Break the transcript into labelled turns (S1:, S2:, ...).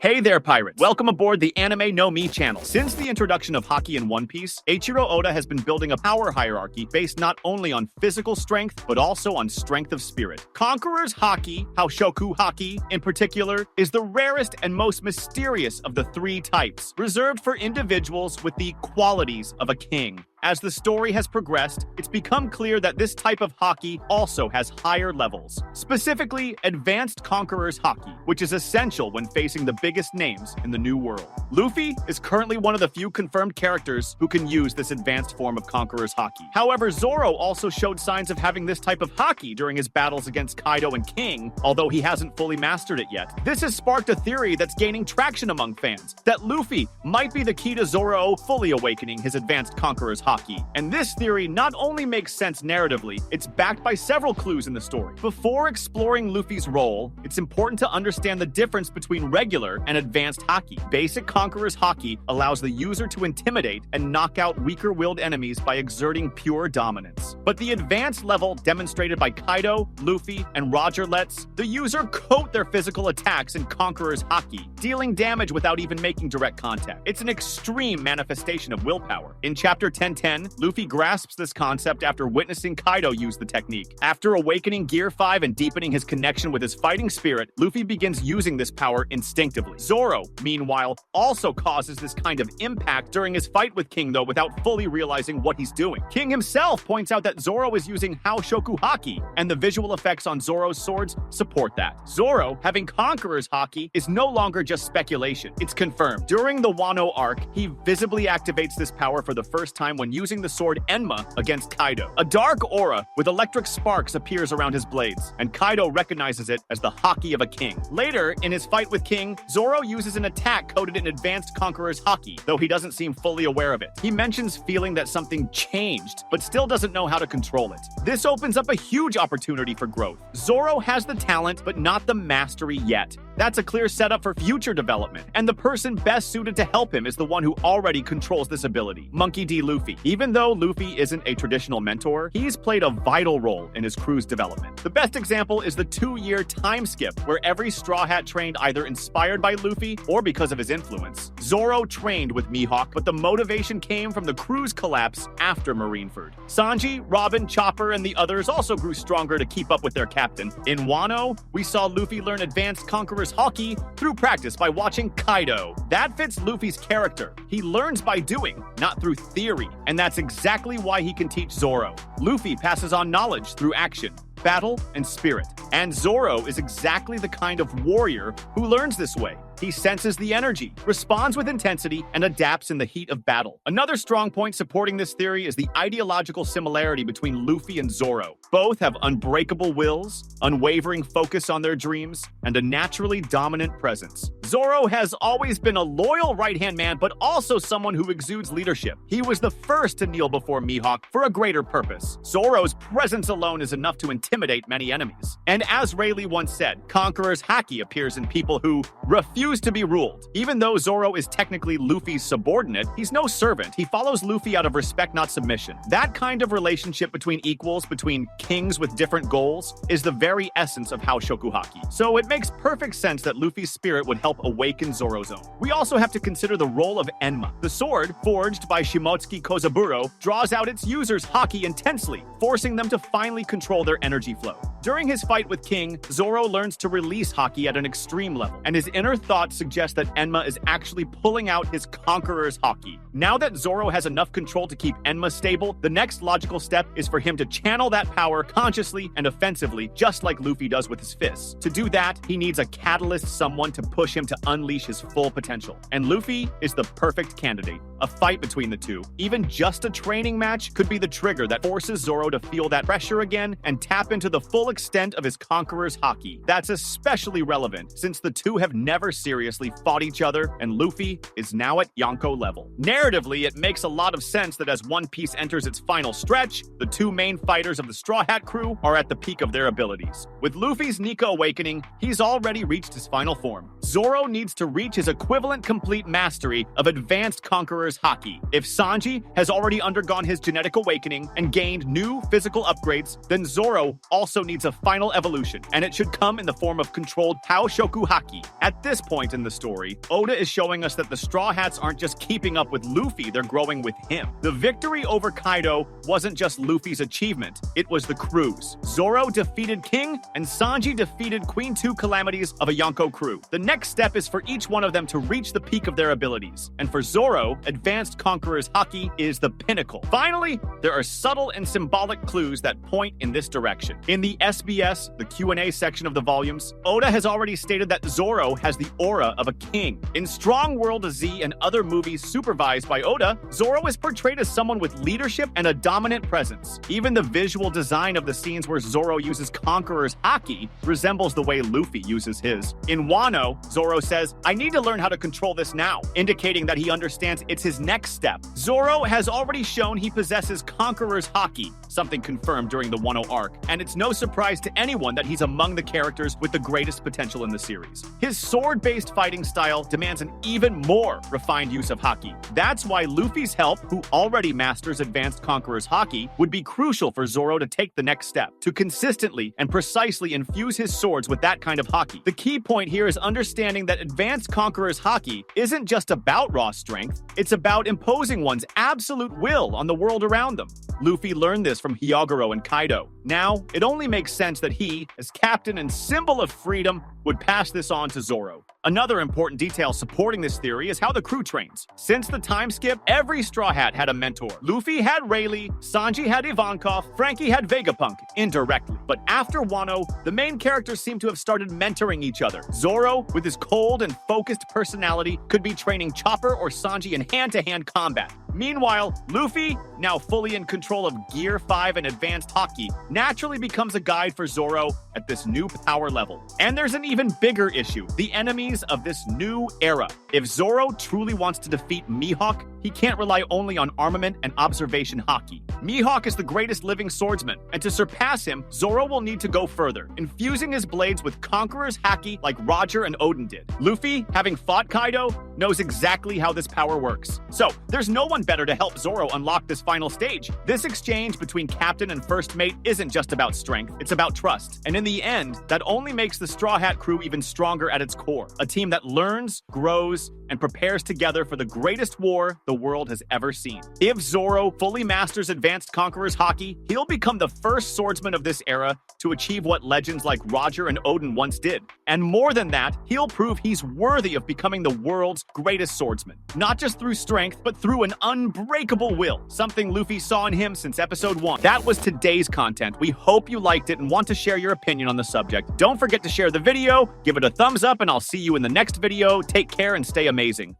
S1: Hey there, pirates! Welcome aboard the Anime No Mi channel. Since the introduction of Haki in One Piece, Eiichiro Oda has been building a power hierarchy based not only on physical strength, but also on strength of spirit. Conqueror's Haki, Haoshoku Haki in particular, is the rarest and most mysterious of the three types, reserved for individuals with the qualities of a king. As the story has progressed, it's become clear that this type of Haki also has higher levels, specifically Advanced Conqueror's Haki, which is essential when facing the biggest names in the New World. Luffy is currently one of the few confirmed characters who can use this advanced form of Conqueror's Haki. However, Zoro also showed signs of having this type of Haki during his battles against Kaido and King, although he hasn't fully mastered it yet. This has sparked a theory that's gaining traction among fans, that Luffy might be the key to Zoro fully awakening his Advanced Conqueror's Haki. And this theory not only makes sense narratively, it's backed by several clues in the story. Before exploring Luffy's role, it's important to understand the difference between regular and advanced Haki. Basic Conqueror's Haki allows the user to intimidate and knock out weaker-willed enemies by exerting pure dominance. But the advanced level demonstrated by Kaido, Luffy, and Roger lets the user coat their physical attacks in Conqueror's Haki, dealing damage without even making direct contact. It's an extreme manifestation of willpower. In Chapter 1010, Luffy grasps this concept after witnessing Kaido use the technique. After awakening Gear 5 and deepening his connection with his fighting spirit, Luffy begins using this power instinctively. Zoro, meanwhile, also causes this kind of impact during his fight with King, though, without fully realizing what he's doing. King himself points out that Zoro is using Haoshoku Haki, and the visual effects on Zoro's swords support that. Zoro, having Conqueror's Haki, is no longer just speculation. It's confirmed. During the Wano arc, he visibly activates this power for the first time when using the sword Enma against Kaido. A dark aura with electric sparks appears around his blades, and Kaido recognizes it as the Haki of a king. Later, in his fight with King, Zoro uses an attack coded in Advanced Conqueror's Haki, though he doesn't seem fully aware of it. He mentions feeling that something changed, but still doesn't know how to control it. This opens up a huge opportunity for growth. Zoro has the talent, but not the mastery yet. That's a clear setup for future development, and the person best suited to help him is the one who already controls this ability, Monkey D. Luffy. Even though Luffy isn't a traditional mentor, he's played a vital role in his crew's development. The best example is the 2-year time skip, where every Straw Hat trained either inspired by Luffy or because of his influence. Zoro trained with Mihawk, but the motivation came from the crew's collapse after Marineford. Sanji, Robin, Chopper, and the others also grew stronger to keep up with their captain. In Wano, we saw Luffy learn Advanced Conqueror's Haki through practice by watching Kaido. That fits Luffy's character. He learns by doing, not through theory, and that's exactly why he can teach Zoro. Luffy passes on knowledge through action, battle, and spirit. And Zoro is exactly the kind of warrior who learns this way. He senses the energy, responds with intensity, and adapts in the heat of battle. Another strong point supporting this theory is the ideological similarity between Luffy and Zoro. Both have unbreakable wills, unwavering focus on their dreams, and a naturally dominant presence. Zoro has always been a loyal right-hand man, but also someone who exudes leadership. He was the first to kneel before Mihawk for a greater purpose. Zoro's presence alone is enough to intimidate many enemies. And as Rayleigh once said, Conqueror's Haki appears in people who refuse to be ruled. Even though Zoro is technically Luffy's subordinate, he's no servant. He follows Luffy out of respect, not submission. That kind of relationship between equals, between kings with different goals, is the very essence of Haoshoku Haki. So it makes perfect sense that Luffy's spirit would help awaken Zoro's own. We also have to consider the role of Enma. The sword, forged by Shimotsuki Kozaburo, draws out its user's Haki intensely, forcing them to finally control their energy flow. During his fight with King, Zoro learns to release Haki at an extreme level, and his inner thoughts suggest that Enma is actually pulling out his Conqueror's Haki. Now that Zoro has enough control to keep Enma stable, the next logical step is for him to channel that power consciously and offensively, just like Luffy does with his fists. To do that, he needs a catalyst, someone to push him to unleash his full potential. And Luffy is the perfect candidate. A fight between the two, even just a training match, could be the trigger that forces Zoro to feel that pressure again and tap into the full extent of his Conqueror's Haki. That's especially relevant since the two have never seriously fought each other, and Luffy is now at Yonko level. Narratively, it makes a lot of sense that as One Piece enters its final stretch, the two main fighters of the Straw Hat crew are at the peak of their abilities. With Luffy's Nika awakening, he's already reached his final form. Zoro needs to reach his equivalent complete mastery of Advanced Conqueror's Conqueror's Haki. If Sanji has already undergone his genetic awakening and gained new physical upgrades, then Zoro also needs a final evolution, and it should come in the form of controlled Haoshoku Haki. At this point in the story, Oda is showing us that the Straw Hats aren't just keeping up with Luffy, they're growing with him. The victory over Kaido wasn't just Luffy's achievement, it was the crew's. Zoro defeated King, and Sanji defeated Queen 2 Calamities of a Yonko crew. The next step is for each one of them to reach the peak of their abilities. And for Zoro, Advanced Conqueror's Haki is the pinnacle. Finally, there are subtle and symbolic clues that point in this direction. In the SBS, the Q&A section of the volumes, Oda has already stated that Zoro has the aura of a king. In Strong World Z and other movies supervised by Oda, Zoro is portrayed as someone with leadership and a dominant presence. Even the visual design of the scenes where Zoro uses Conqueror's Haki resembles the way Luffy uses his. In Wano, Zoro says, "I need to learn how to control this now," indicating that he understands it's his next step. Zoro has already shown he possesses Conqueror's Haki, something confirmed during the Wano arc, and it's no surprise to anyone that he's among the characters with the greatest potential in the series. His sword-based fighting style demands an even more refined use of Haki. That's why Luffy's help, who already masters Advanced Conqueror's Haki, would be crucial for Zoro to take the next step, to consistently and precisely infuse his swords with that kind of Haki. The key point here is understanding that Advanced Conqueror's Haki isn't just about raw strength, it's about imposing one's absolute will on the world around them. Luffy learned this from Hyogoro and Kaido. Now, it only makes sense that he, as captain and symbol of freedom, would pass this on to Zoro. Another important detail supporting this theory is how the crew trains. Since the time skip, every Straw Hat had a mentor. Luffy had Rayleigh, Sanji had Ivankov, Frankie had Vegapunk, indirectly. But after Wano, the main characters seem to have started mentoring each other. Zoro, with his cold and focused personality, could be training Chopper or Sanji in hand-to-hand combat. Meanwhile, Luffy, now fully in control of Gear 5 and Advanced Haki, naturally becomes a guide for Zoro at this new power level. And there's an even bigger issue, the enemies of this new era. If Zoro truly wants to defeat Mihawk, he can't rely only on armament and observation Haki. Mihawk is the greatest living swordsman, and to surpass him, Zoro will need to go further, infusing his blades with Conqueror's Haki like Roger and Odin did. Luffy, having fought Kaido, knows exactly how this power works. So, there's no one better to help Zoro unlock this final stage. This exchange between captain and first mate isn't just about strength, it's about trust. And in the end, that only makes the Straw Hat crew even stronger at its core. A team that learns, grows, and prepares together for the greatest war the world has ever seen. If Zoro fully masters Advanced Conqueror's Haki, he'll become the first swordsman of this era to achieve what legends like Roger and Odin once did. And more than that, he'll prove he's worthy of becoming the world's greatest swordsman. Not just through strength, but through an unbreakable will, something Luffy saw in him since episode 1. That was today's content. We hope you liked it and want to share your opinion on the subject. Don't forget to share the video, give it a thumbs up, and I'll see you in the next video. Take care and stay amazing.